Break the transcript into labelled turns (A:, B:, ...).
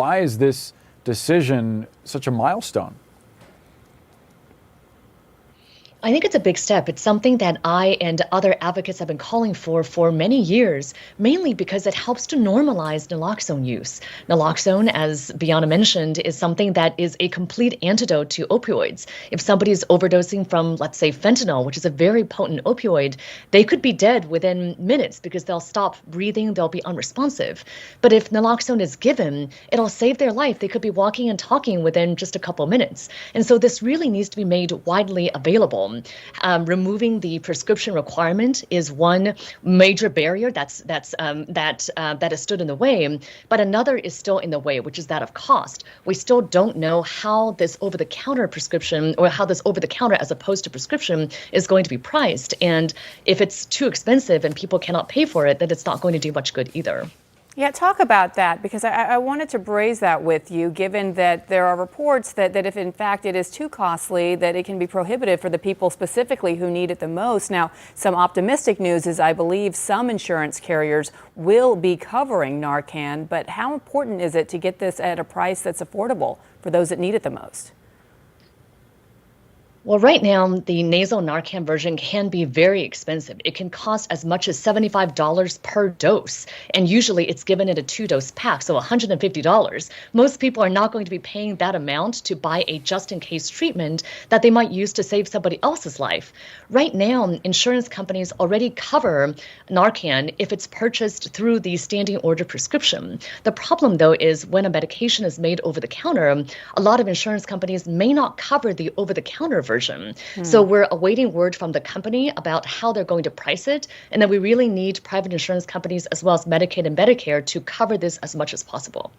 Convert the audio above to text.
A: Why is this decision such a milestone?
B: I think it's a big step. It's something that I and other advocates have been calling for many years, mainly because it helps to normalize naloxone use. Naloxone, as Biana mentioned, is something that is a complete antidote to opioids. If somebody is overdosing from, let's say, fentanyl, which is a very potent opioid, they could be dead within minutes because they'll stop breathing, they'll be unresponsive. But if naloxone is given, it'll save their life. They could be walking and talking within just a couple minutes. And so this really needs to be made widely available. Removing the prescription requirement is one major barrier that has stood in the way, but another is still in the way, which is that of cost. We still don't know how this over-the-counter prescription, or how this over-the-counter as opposed to prescription, is going to be priced. And if it's too expensive and people cannot pay for it, then it's not going to do much good either.
C: Yeah, talk about that, because I wanted to braise that with you, given that there are reports that if in fact it is too costly, that it can be prohibitive for the people specifically who need it the most. Now, some optimistic news is I believe some insurance carriers will be covering Narcan, but how important is it to get this at a price that's affordable for those that need it the most?
B: Well, right now, the nasal Narcan version can be very expensive. It can cost as much as $75 per dose, and usually it's given in a 2-dose pack, so $150. Most people are not going to be paying that amount to buy a just-in-case treatment that they might use to save somebody else's life. Right now, insurance companies already cover Narcan if it's purchased through the standing order prescription. The problem, though, is when a medication is made over the counter, a lot of insurance companies may not cover the over-the-counter version. So we're awaiting word from the company about how they're going to price it. And then we really need private insurance companies as well as Medicaid and Medicare to cover this as much as possible.